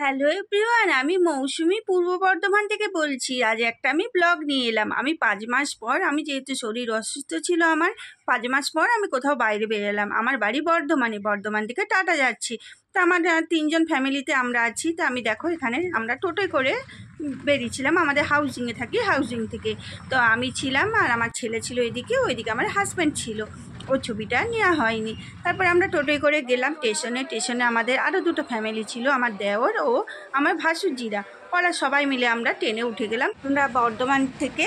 Hello everyone, আমি মৌসুমি পূর্ব বর্ধমান থেকে বলছি। আজ একটা আমি ব্লগ নিয়ে এলাম। আমি 5 মাস পর, আমি যেহেতু শরীর অসুস্থ ছিল আমার, 5 মাস পর আমি কোথাও বাইরে বেরোলাম। আমার বাড়ি বর্ধমানে, বর্ধমান থেকে টাটা যাচ্ছি। তো আমার 3জন ফ্যামিলিতে আমরা আছি। তো আমি দেখো এখানে আমরা টোটোয় করে বেরিয়েছিলাম, আমাদের হাউজিংয়ে থাকি, হাউজিং থেকে। তো আমি ছিলাম আর আমার ছেলে ছিল এদিকে, ওইদিকে আমার হাজব্যান্ড ছিল, ওর ছবিটা নেওয়া হয়নি। তারপরে আমরা টোটোয় করে গেলাম স্টেশনে আমাদের আরও 2টো ফ্যামিলি ছিল, আমার দেওর ও আমার ভাসুরজিরা, ওরা সবাই মিলে আমরা ট্রেনে উঠে গেলাম। আমরা বর্ধমান থেকে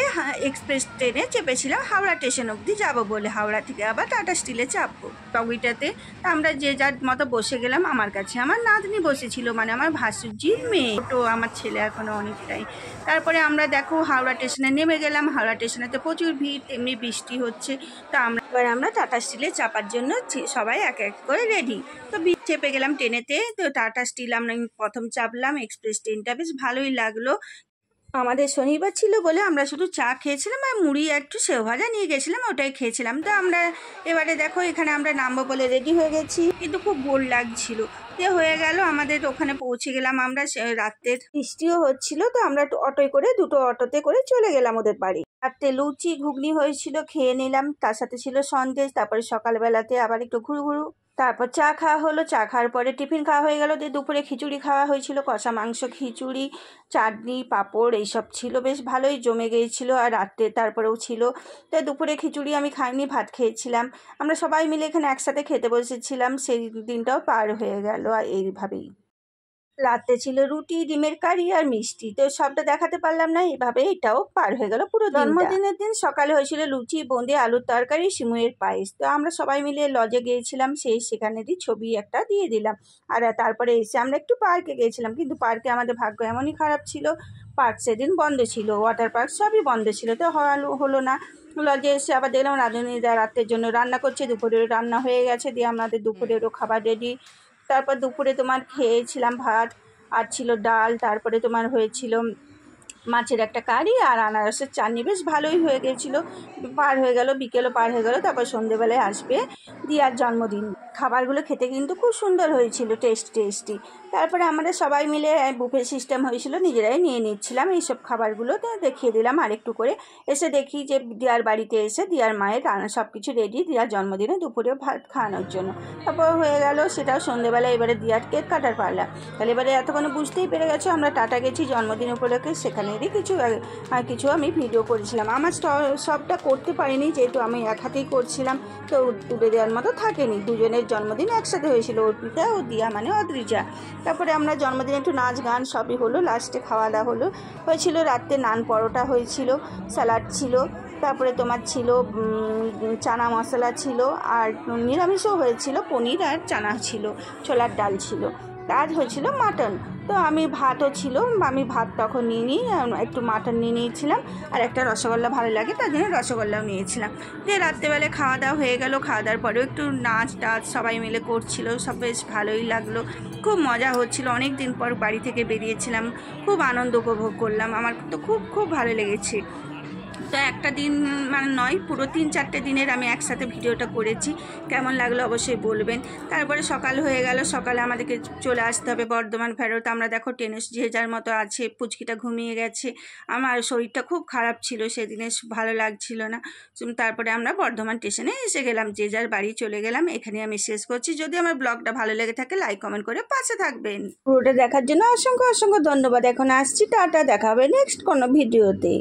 এক্সপ্রেস ট্রেনে চেপেছিলাম হাওড়া স্টেশন অবধি যাবো বলে। হাওড়া থেকে আবার টাটা স্টিলে চাপবো বগিটাতে। তা আমরা যে যার মতো বসে গেলাম। আমার কাছে আমার নাতনি বসেছিল, মানে আমার ভাসুরজির মেয়ে, তো আমার ছেলে এখনো অনেকটাই। তারপরে আমরা দেখো হাওড়া স্টেশনে নেমে গেলাম। হাওড়া স্টেশনেতে প্রচুর ভিড়, এমনি বৃষ্টি হচ্ছে। তো আমরা টাটা স্টিলে চাপার জন্য সবাই এক এক করে রেডি। তো চেপে গেলাম ট্রেনেতে। তো টাটা স্টিল আমরা প্রথম চাপলাম। এক্সপ্রেস ট্রেনটা বেশ ভালোই লাগলো। আমাদের শনিবার ছিল বলে আমরা শুধু চা খেয়েছিলাম আর মুড়ি একটু সেও ভাজা নিয়ে গেছিলাম, ওটাই খেয়েছিলাম। তো আমরা এবারে দেখো এখানে আমরা নামবো বলে রেডি হয়ে গেছি, কিন্তু খুব বোর লাগছিল। যে হয়ে গেল, আমাদের ওখানে পৌঁছে গেলাম আমরা। রাত্রের বৃষ্টিও হচ্ছিল, তো আমরা অটোয় করে, 2টো অটোতে করে চলে গেলাম ওদের বাড়ি। রাত্রে লুচি ঘুগনি হয়েছিল, খেয়ে নিলাম। তার সাথে ছিল সন্দেশ। তারপরে সকালবেলাতে আবার একটু ঘুরু, তারপর চা খাওয়া হলো। চা খাওয়ার পরে টিফিন খাওয়া হয়ে গেল। দিয়ে দুপুরে খিচুড়ি খাওয়া হয়েছিল, কষা মাংস, খিচুড়ি, চাটনি, পাঁপড়, এইসব ছিল, বেশ ভালোই জমে গিয়েছিল। আর রাত্রে তারপরেও ছিল। তো দুপুরে খিচুড়ি আমি খাইনি, ভাত খেয়েছিলাম। আমরা সবাই মিলে এখানে একসাথে খেতে বসেছিলাম। সেই দিনটাও পার হয়ে গেল আর এইভাবেই। রাতে ছিল রুটি, ডিমের কারি আর মিষ্টি। তো সবটা দেখাতে পারলাম না, এইভাবে এটাও পার হয়ে গেল পুরো দিনটা। জন্মদিনের দিন সকালে হয়েছিল লুচি, বোঁদে, আলুর তরকারি, সিমুইয়ের পায়েস। তো আমরা সবাই মিলে লজে গিয়েছিলাম, সেখানেরই ছবি একটা দিয়ে দিলাম। আর তারপরে এসে আমরা একটু পার্কে গিয়েছিলাম, কিন্তু পার্কে আমাদের ভাগ্য এমনই খারাপ ছিল, পার্ক সেদিন বন্ধ ছিল, ওয়াটার পার্ক সবই বন্ধ ছিল। তো হলো না। লজে এসে আবার দেখলাম রাঁধুনিরা রাতের জন্য রান্না করছে, দুপুরের রান্না হয়ে গেছে। দিয়ে আমাদের দুপুরেরও খাবার রেডি। তারপর দুপুরে তোমার খেয়েছিলাম ভাত, আর ছিল ডাল, তারপরে তোমার হয়েছিল মাছের একটা কারি আর আনারসের চাটনি। বেশ ভালোই হয়ে গিয়েছিলো। পার হয়ে গেল, বিকেলও পার হয়ে গেল। তারপর সন্ধেবেলায় আসবে দিয়ার জন্মদিন। খাবারগুলো খেতে কিন্তু খুব সুন্দর হয়েছিল, টেস্টি। তারপরে আমরা সবাই মিলে বুফে সিস্টেম হয়েছিল, নিজেরাই নিয়ে নিচ্ছিলাম এইসব খাবারগুলো। তো দেখিয়ে দিলাম আর একটু করে। এসে দেখি যে দিয়ার বাড়িতে এসে দিয়ার মায়ের রান্না সব কিছু রেডি, দিয়ার জন্মদিনে দুপুরে ভাত খাওয়ানোর জন্য। তারপর হয়ে গেল সেটাও সন্ধেবেলা। এবারে দিয়ার কেক কাটার পারলা। তাহলে এবারে এতক্ষণে বুঝতেই পেরে গেছো আমরা টাটা গেছি জন্মদিন উপলক্ষে। সেখানেরই কিছু আমি ভিডিও করেছিলাম। আমার সবটা করতে পারিনি, যেহেতু আমি এক হাতেই করছিলাম, তো তুলে দেওয়ার মতো থাকেনি। দুজনের জন্মদিন একসাথে হয়েছিল, অর্পিতা ও দিয়া মানে অদ্রিজা। তারপরে আমরা জন্মদিনে একটু নাচ গান সবই হলো, লাস্টে খাওয়া দাওয়া হয়েছিল। রাত্রে নান পরোটা হয়েছিল, স্যালাড ছিল, তারপরে তোমার ছিল চানা মশলা ছিল, আর নিরামিষও হয়েছিল, পনির আর চানা ছিল, ছোলার ডাল ছিল। আজ হয়েছিল মাটন। তো ভাতও ছিল, আমি ভাত তখন নিয়ে একটু মাটন নিয়ে নিয়েছিলাম, আর একটা রসগোল্লা ভালো লাগে তার জন্য রসগোল্লাও নিয়েছিলাম। দিয়ে রাত্রেবেলায় খাওয়া দাওয়া হয়ে গেল। খাওয়া দাওয়ার পরেও একটু নাচ টাচ সবাই মিলে করছিল, সব বেশ ভালোই লাগলো, খুব মজা হচ্ছিল। অনেক দিন পর বাড়ি থেকে বেরিয়েছিলাম, খুব আনন্দ উপভোগ করলাম। আমার তো খুব ভালো লেগেছে। তো একটা দিন মানে নয়, পুরো 3-4টে দিনের আমি একসাথে ভিডিওটা করেছি। কেমন লাগলো অবশ্যই বলবেন। তারপরে সকাল হয়ে গেল, সকালে আমাদেরকে চলে আসতে হবে বর্ধমান ফেরত। আমরা দেখো ট্রেনে যে যার মতো আছে, পুচকিটা ঘুমিয়ে গেছে, আমার শরীরটা খুব খারাপ ছিল সেদিনে, ভালো লাগছিল না। তারপরে আমরা বর্ধমান স্টেশনে এসে গেলাম, যে যার বাড়ি চলে গেলাম। এখানে আমি শেষ করছি। যদি আমার ব্লগটা ভালো লেগে থাকে লাইক কমেন্ট করে পাশে থাকবেন। পুরোটা দেখার জন্য অসংখ্য ধন্যবাদ। এখন আসছি, টাটা, দেখা হবে নেক্সট কোনো ভিডিওতে।